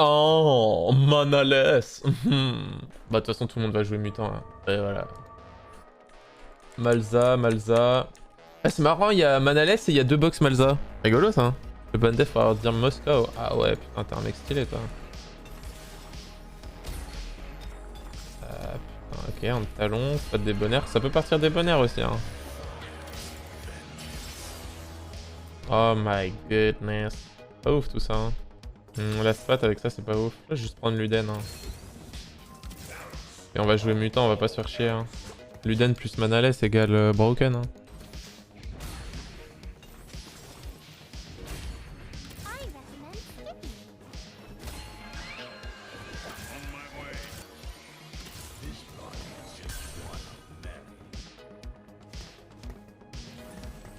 Oh, Manaless. Bah de toute façon tout le monde va jouer mutant là. Et voilà. Malza, Malza. Ah c'est marrant, il y a Manaless et il y a 2 box Malza. Rigolo ça. Le bon def va dire Moscow. Ah ouais putain t'es un mec stylé toi. Putain, ok, un talon, c'est pas de débonnaire. Ça peut partir débonnaire aussi hein. Oh my goodness. Pas ouf tout ça hein. La spat avec ça c'est pas ouf. Je vais juste prendre Luden hein. Et on va jouer mutant, on va pas se faire chier hein. Luden plus Manaless égale Broken hein.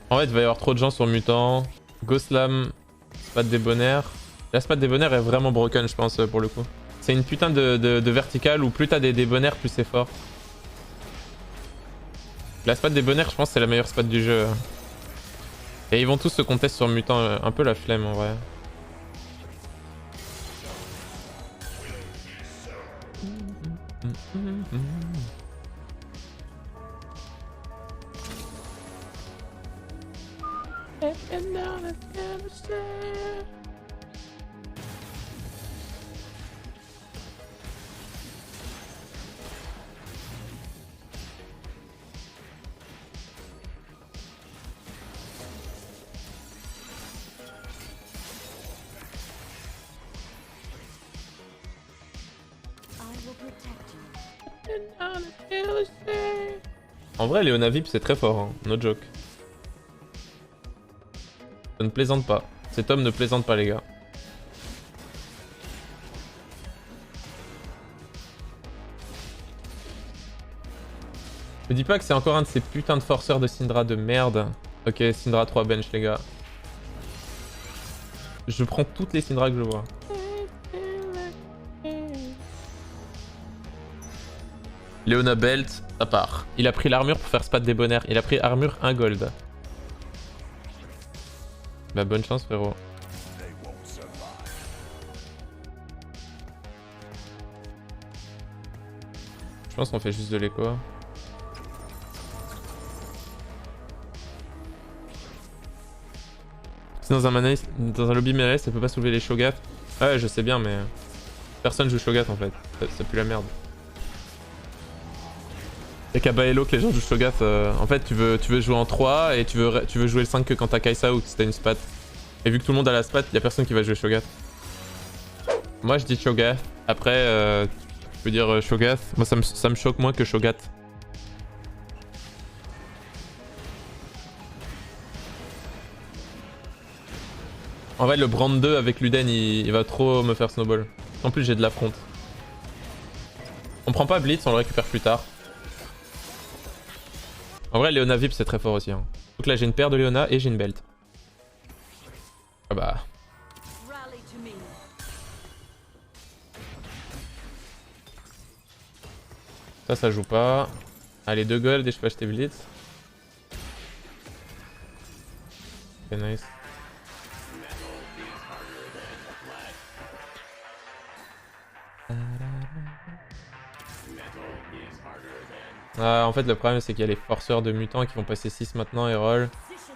En fait il va y avoir trop de gens sur mutant. Ghostlam, spat débonnaire. La spat débonnaire est vraiment broken je pense pour le coup. C'est une putain de verticale où plus t'as des débonnaires plus c'est fort. La spat débonnaire je pense c'est la meilleure spat du jeu. Et ils vont tous se contester sur mutant, un peu la flemme en vrai. En vrai, Leona Vip c'est très fort, hein. No joke. Ça ne plaisante pas. Cet homme ne plaisante pas, les gars. Me dis pas que c'est encore un de ces putains de forceurs de Syndra de merde. Ok, Syndra 3 bench, les gars. Je prends toutes les Syndra que je vois. Leona Belt, ça part. Il a pris l'armure pour faire spat débonnaire. Il a pris armure 1 gold. Bah bonne chance frérot. Je pense qu'on fait juste de l'écho. C'est dans un lobby melee, ça peut pas soulever les Shogat. Ouais je sais bien mais personne joue Shogat en fait. Ça pue la merde. Y'a qu'à Baello que les gens jouent Shogat. En fait, tu veux jouer en 3 et tu veux jouer le 5 que quand t'as Kai'Sa ou que t'as une spat. Et vu que tout le monde a la spat, y'a personne qui va jouer Shogat. Moi je dis Shogat. Après, tu peux dire Shogat. Moi ça me choque moins que Shogat. En vrai, le Brand 2 avec Luden, il va trop me faire snowball. En plus, j'ai de l'affront. On prend pas Blitz, on le récupère plus tard. En vrai, Leona Vip c'est très fort aussi. Hein. Donc là, j'ai une paire de Leona et j'ai une belt. Ah bah. Ça joue pas. Allez, 2 gold et je peux acheter Blitz. C'est nice. En fait, le problème c'est qu'il y a les forceurs de mutants qui vont passer 6 maintenant et roll.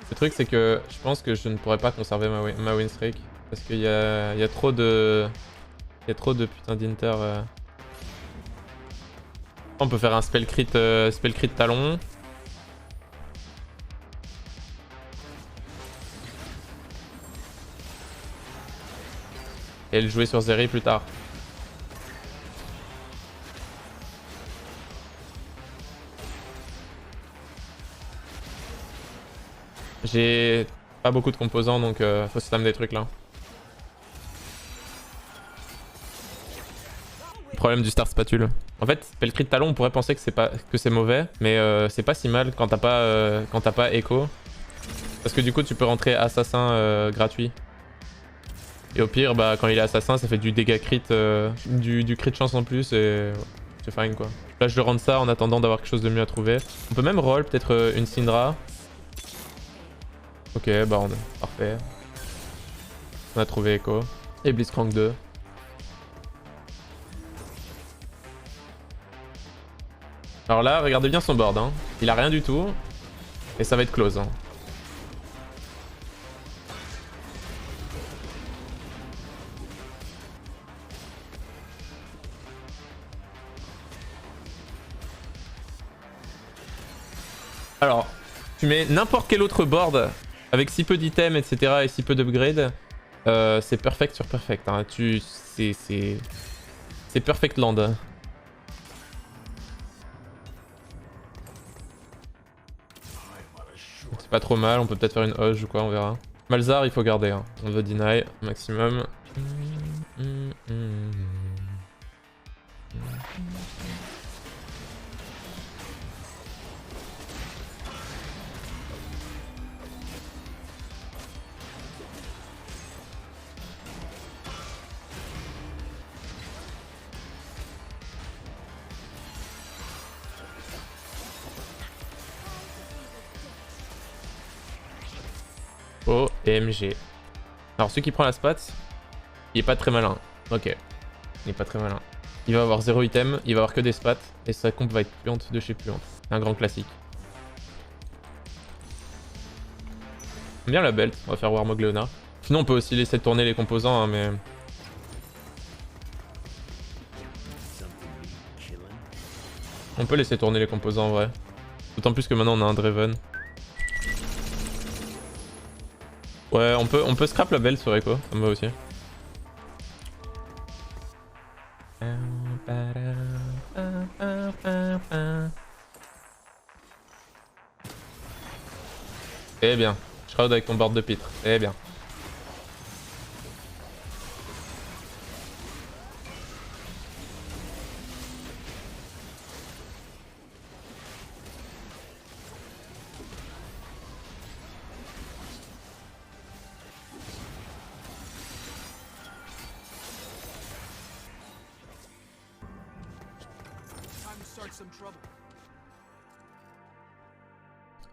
Le truc c'est que je pense que je ne pourrais pas conserver ma win streak. Parce qu'il y a trop de... Il y a trop de putain d'inter. On peut faire un spell crit talon. Et le jouer sur Zeri plus tard. J'ai pas beaucoup de composants donc faut se spam des trucs là. Problème du Star Spatule. En fait, Spellcrit Talon, on pourrait penser que c'est mauvais, mais c'est pas si mal quand t'as pas Echo. Parce que du coup, tu peux rentrer assassin gratuit. Et au pire, bah quand il est assassin, ça fait du dégât crit, du crit chance en plus et c'est fine quoi. Là, je le rentre ça en attendant d'avoir quelque chose de mieux à trouver. On peut même roll peut-être une Syndra. Ok, bah parfait. On a trouvé Echo. Et Blitzcrank 2. Alors là, regardez bien son board. Hein. Il a rien du tout. Et ça va être close. Hein. Alors, tu mets n'importe quel autre board avec si peu d'items, etc. et si peu d'upgrades. C'est perfect sur perfect. Hein. C'est perfect land. C'est pas trop mal, on peut peut-être faire une Hoge ou quoi, on verra. Malzar, il faut garder. Hein. On veut deny maximum. OMG. Alors celui qui prend la spat, il est pas très malin. Ok. Il est pas très malin. Il va avoir 0 item, il va avoir que des spats, et sa comp va être puante de chez puante. Un grand classique. J'aime bien la belt, on va faire Warmog Leona. Sinon on peut aussi laisser tourner les composants, hein, mais... On peut laisser tourner les composants en vrai. D'autant plus que maintenant on a un Draven. Ouais, on peut scrap la belle sur Echo, ça me va aussi. Eh bien, Shroud avec ton board de pitre, eh bien.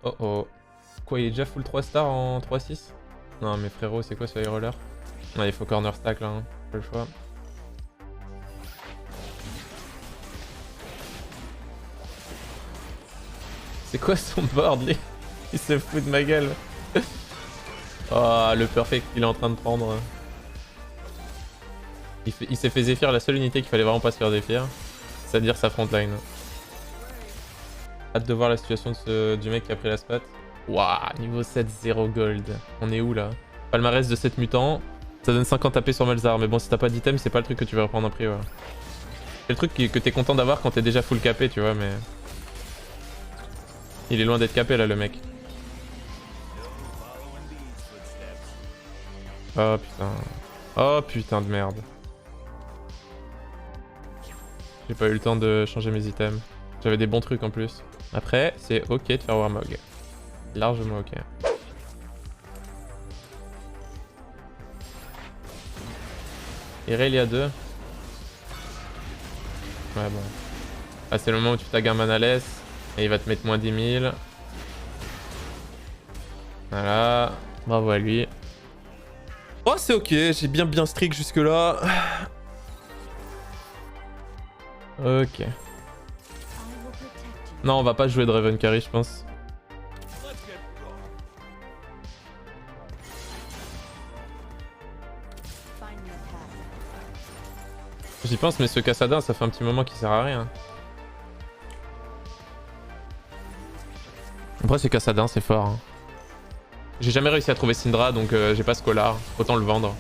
Oh oh. Quoi, il est déjà full 3 stars en 3-6? Non mais frérot, c'est quoi ce high roller? Ouais, il faut corner stack là, hein. Pas le choix. C'est quoi son board lui? Il se fout de ma gueule. Oh, le perfect qu'il est en train de prendre. Il s'est fait Zephyr la seule unité qu'il fallait vraiment pas se faire Zephyr. C'est-à-dire sa frontline. Hâte de voir la situation de du mec qui a pris la spat. Waouh, niveau 7, 0 gold. On est où là? Palmarès de 7 mutants. Ça donne 50 AP sur Malzar. Mais bon, si t'as pas d'item, c'est pas le truc que tu vas reprendre après. Ouais. C'est le truc que t'es content d'avoir quand t'es déjà full capé, tu vois, mais... Il est loin d'être capé là, le mec. Oh putain. Oh putain de merde. J'ai pas eu le temps de changer mes items. J'avais des bons trucs en plus. Après, c'est ok de faire Warmog. Largement ok. Irelia 2. Ouais bon. Ah, c'est le moment où tu tags un manaless. Et il va te mettre moins 10 000. Voilà. Bravo à lui. Oh c'est ok, j'ai bien streak jusque là. Ok. Non, on va pas jouer Draven Carry, je pense. J'y pense, mais ce Kassadin, ça fait un petit moment qu'il sert à rien. Après, ce Kassadin, c'est fort. Hein. J'ai jamais réussi à trouver Syndra, donc j'ai pas Scholar. Autant le vendre.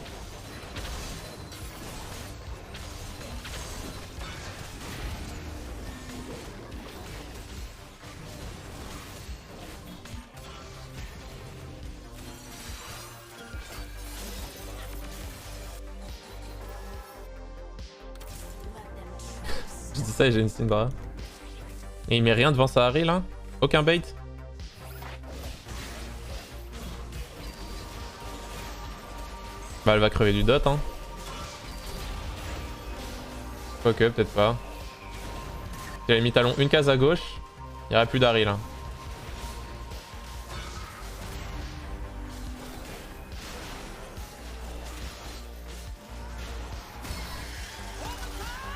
Je dis ça et j'ai une Syndra. Et il met rien devant sa Harry là? Aucun bait? Bah elle va crever du dot hein. Ok, peut-être pas. Si elle a mis talon une case à gauche, il n'y aurait plus d'Harry là.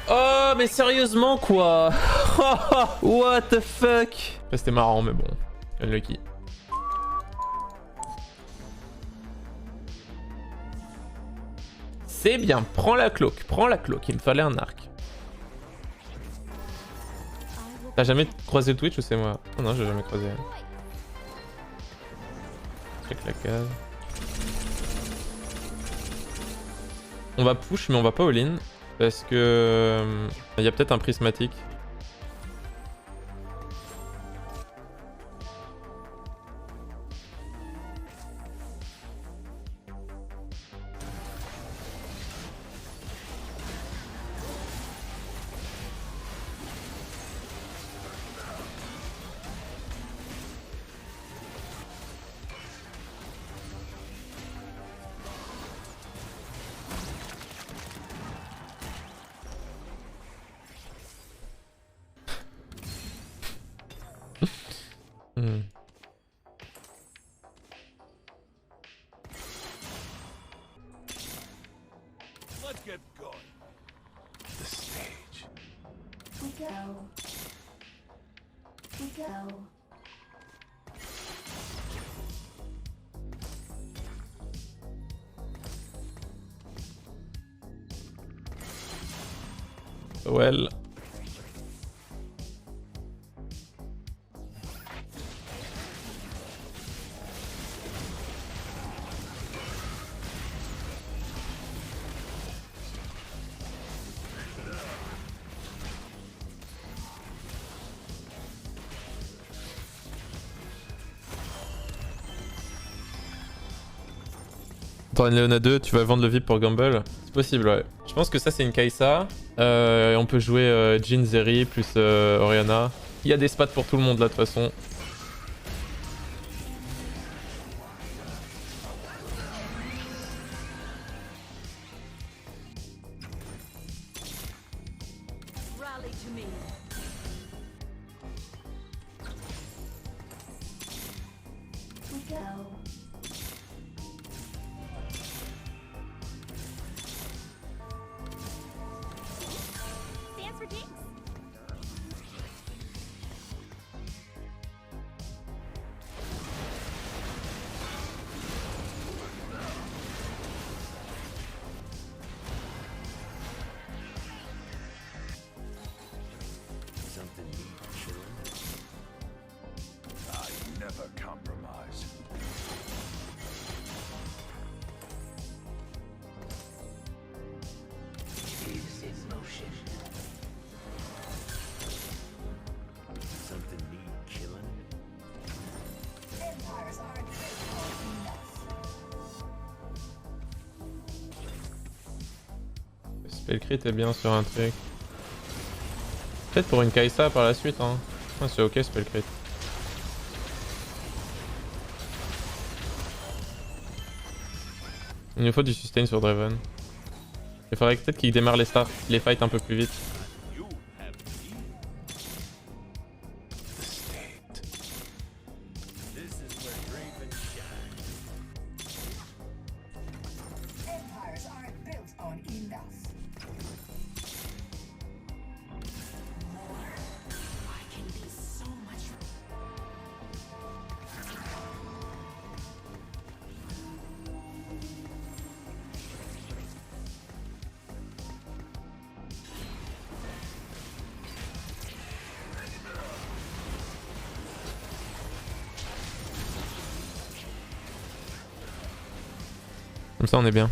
Oh mais sérieusement quoi. What the fuck. C'était marrant mais bon. Unlucky. C'est bien, prends la cloque, il me fallait un arc. T'as jamais croisé le Twitch ou c'est moi? Oh non, j'ai jamais croisé. Check la case. On va push mais on va pas all-in parce que y a peut-être un prismatique. Get going. The stage. We go. We go. Well. T'auras une Leona 2, tu vas vendre le VIP pour Gamble? C'est possible, ouais. Je pense que ça c'est une Kai'Sa. On peut jouer Jhin, Zeri plus Orianna. Il y a des spats pour tout le monde là de toute façon. Spellcrit est bien sur un truc. Peut-être pour une Kai'Sa par la suite hein. Ah, c'est ok Spellcrit. Il nous faut du sustain sur Draven. Il faudrait peut-être qu'il démarre les fights un peu plus vite. Comme ça on est bien.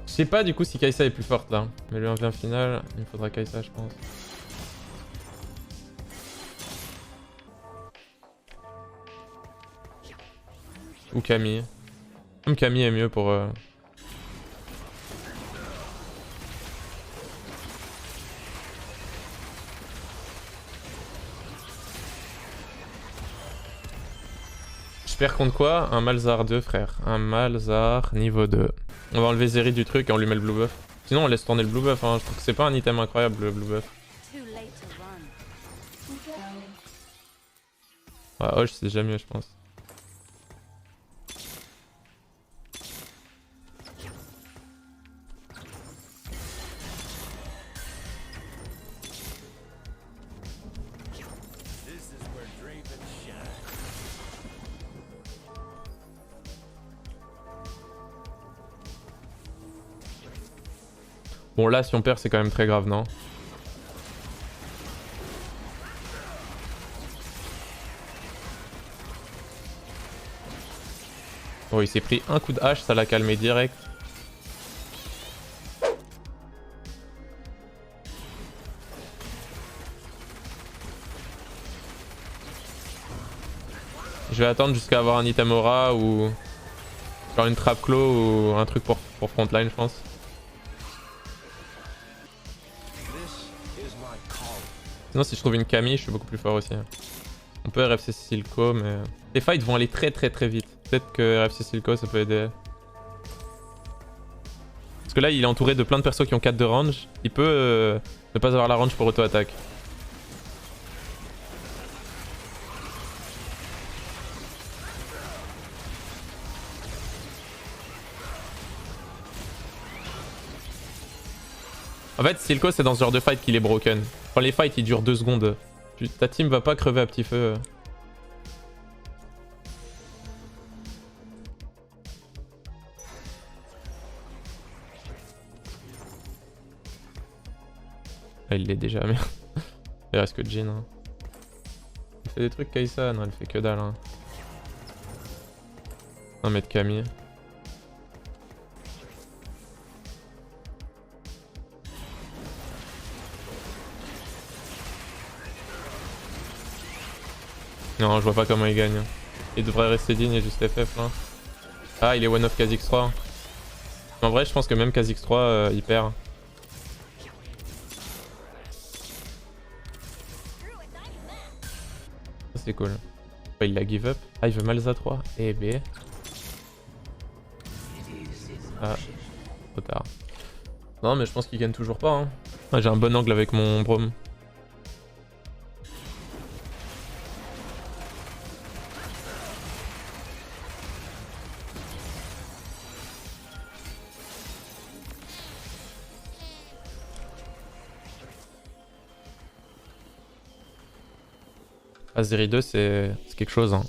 Je sais pas du coup si Kai'Sa est plus forte là. Mais lui en vient finale, il me faudra Kai'Sa je pense. Ou Camille. Même Camille est mieux pour... Je perds contre quoi? Un Malzahar 2 frère. Un Malzahar niveau 2. On va enlever Zeri du truc et on lui met le blue buff. Sinon on laisse tourner le blue buff hein. Je trouve que c'est pas un item incroyable le blue buff. Ouais, Hoche c'est déjà mieux je pense. Bon là si on perd c'est quand même très grave non? Oh il s'est pris un coup de hache, ça l'a calmé direct. Je vais attendre jusqu'à avoir un item aura ou genre une trap claw ou un truc pour frontline je pense. Sinon si je trouve une Camille je suis beaucoup plus fort aussi. On peut RFC Silco mais... Les fights vont aller très vite. Peut-être que RFC Silco ça peut aider. Parce que là il est entouré de plein de persos qui ont 4 de range. Il peut ne pas avoir la range pour auto-attaque. En fait, Silco, c'est dans ce genre de fight qu'il est broken. Quand les fights ils durent 2 secondes, ta team va pas crever à petit feu. Ah, il l'est déjà, mais. Il reste que Jhin. Hein. Elle fait des trucs Kai'Sa, non, elle fait que dalle. Hein. Un mètre Camille. Non, je vois pas comment il gagne. Il devrait rester digne et juste FF là. Ah, il est one of Kha'Zix3. En vrai, je pense que même Kha'Zix3 il perd. C'est cool. Oh, il l'a give up. Ah, il veut Malza 3. Eh B. Ah, trop tard. Non, mais je pense qu'il gagne toujours pas. Hein. Ah, j'ai un bon angle avec mon Braum. Azeri 2 c'est quelque chose hein.